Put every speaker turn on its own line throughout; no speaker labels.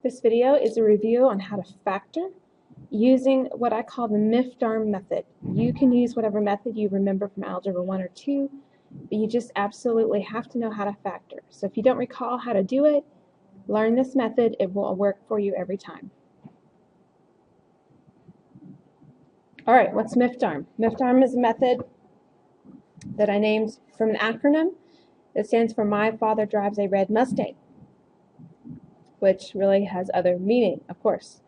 This video is a review on how to factor using what I call the MIFDARM method. You can use whatever method you remember from Algebra 1 or 2, but you just absolutely have to know how to factor. So if you don't recall how to do it, learn this method. It will work for you every time. All right, what's MIFDARM? MIFDARM is a method that I named from an acronym that stands for My Father Drives a Red Mustang, which really has other meaning, of course.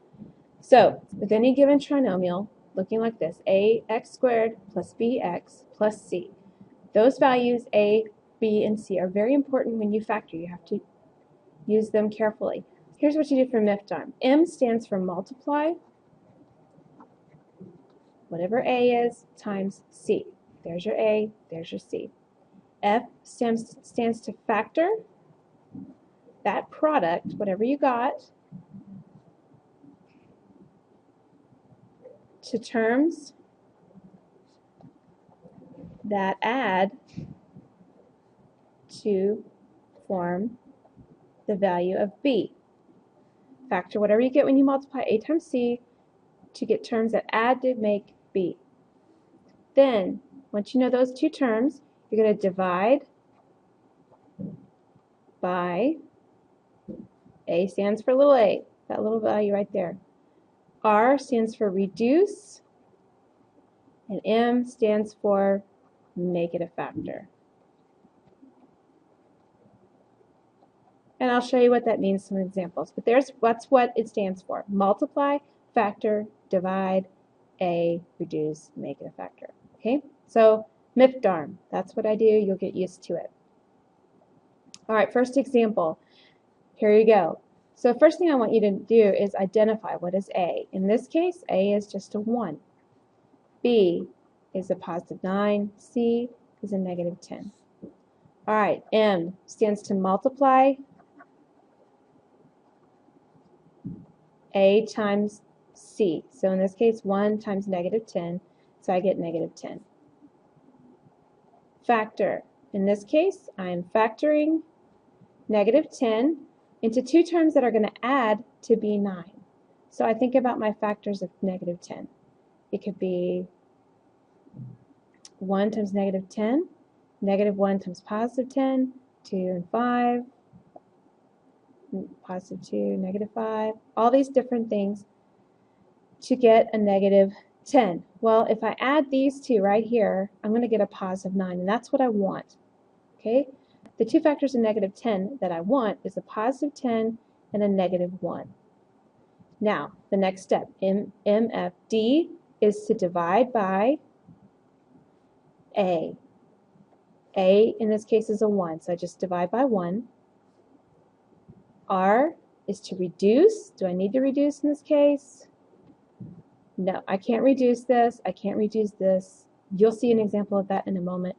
So, with any given trinomial, looking like this, ax squared plus bx plus c. Those values, a, b, and c, are very important when you factor. You have to use them carefully. Here's what you do for MIFDARM. M stands for multiply, whatever a is, times c. There's your a, there's your c. F stands to factor that product, whatever you got, to terms that add to form the value of b. Factor whatever you get when you multiply a times c to get terms that add to make b. Then, once you know those two terms, you're going to divide by, a stands for little a, that little value right there. R stands for reduce, and M stands for make it a factor. And I'll show you what that means, some examples. But that's what it stands for. Multiply, factor, divide, a, reduce, make it a factor. Okay? So MIFDARM, that's what I do. You'll get used to it. All right, first example. Here you go. So first thing I want you to do is identify what is A. In this case, A is just a 1. B is a positive 9. C is a negative 10. All right, M stands to multiply A times C. So in this case, 1 times negative 10, so I get negative 10. Factor. In this case, I am factoring negative 10 into two terms that are going to add to be 9. So I think about my factors of negative 10. It could be 1 times negative 10, negative 1 times positive 10, 2 and 5, positive 2, negative 5, all these different things to get a negative 10. Well, if I add these two right here, I'm going to get a positive 9, and that's what I want. Okay? The two factors of negative 10 that I want is a positive 10 and a negative 1. Now, the next step, MFD, is to divide by A. A, in this case, is a 1, so I just divide by 1. R is to reduce. Do I need to reduce in this case? No, I can't reduce this. I can't reduce this. You'll see an example of that in a moment.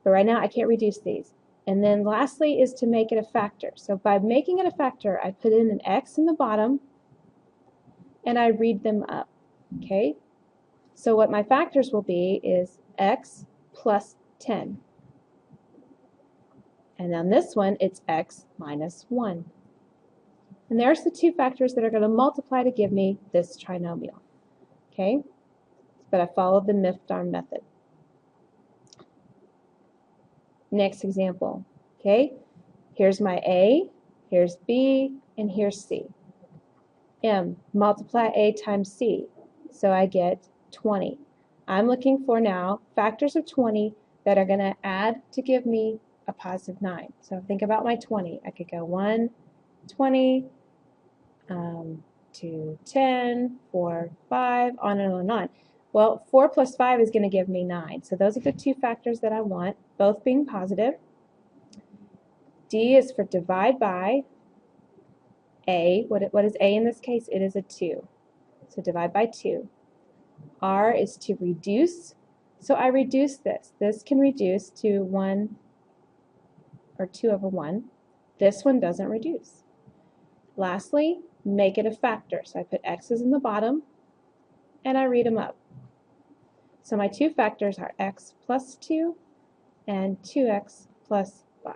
But right now, I can't reduce these. And then lastly is to make it a factor. So by making it a factor, I put in an x in the bottom, and I read them up. Okay? So what my factors will be is x plus 10. And on this one, it's x minus 1. And there's the two factors that are going to multiply to give me this trinomial. Okay? But I followed the MIFDARM method. Next example. Okay? Here's my A, here's B, and here's C. M, multiply A times C. So I get 20. I'm looking for now factors of 20 that are going to add to give me a positive 9. So think about my 20. I could go 1, 20, 2, 10, 4, 5, on and on and on. Well, 4 plus 5 is going to give me 9. So those are the two factors that I want, both being positive. D is for divide by A. What is A in this case? It is a 2. So divide by 2. R is to reduce. So I reduce this. This can reduce to 1 or 2 over 1. This one doesn't reduce. Lastly, make it a factor. So I put x's in the bottom, and I read them up. So my two factors are x plus 2 and 2x plus 5.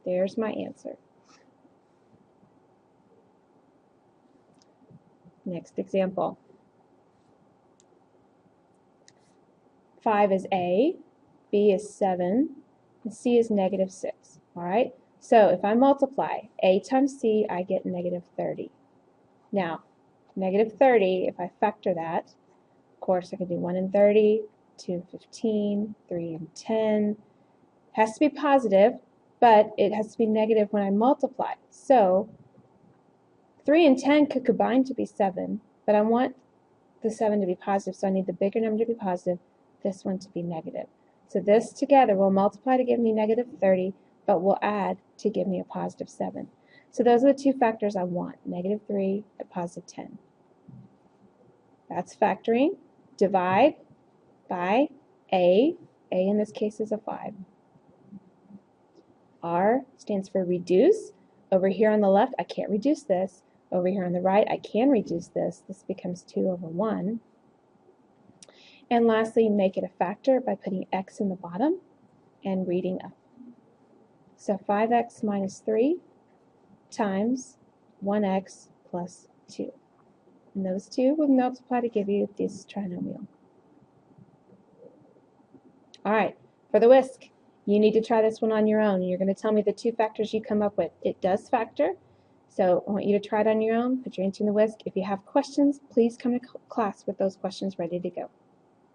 There's my answer. Next example. 5 is A, B is 7, and C is negative 6. All right? So if I multiply A times C, I get negative 30. Now, negative 30, if I factor that, of course I can do 1 and 30, 2 and 15, 3 and 10. It has to be positive, but it has to be negative when I multiply. So 3 and 10 could combine to be 7, but I want the 7 to be positive, so I need the bigger number to be positive, this one to be negative. So this together will multiply to give me negative 30, but will add to give me a positive 7. So those are the two factors I want, negative 3 and positive 10. That's factoring. Divide by A. A in this case is a 5. R stands for reduce. Over here on the left, I can't reduce this. Over here on the right, I can reduce this. This becomes 2 over 1. And lastly, make it a factor by putting x in the bottom and reading up. So 5x minus 3 times 1x plus 2. And those two would multiply to give you this trinomial. All right, for the whisk, you need to try this one on your own. You're going to tell me the two factors you come up with. It does factor, so I want you to try it on your own, put your answer in the whisk. If you have questions, please come to class with those questions ready to go.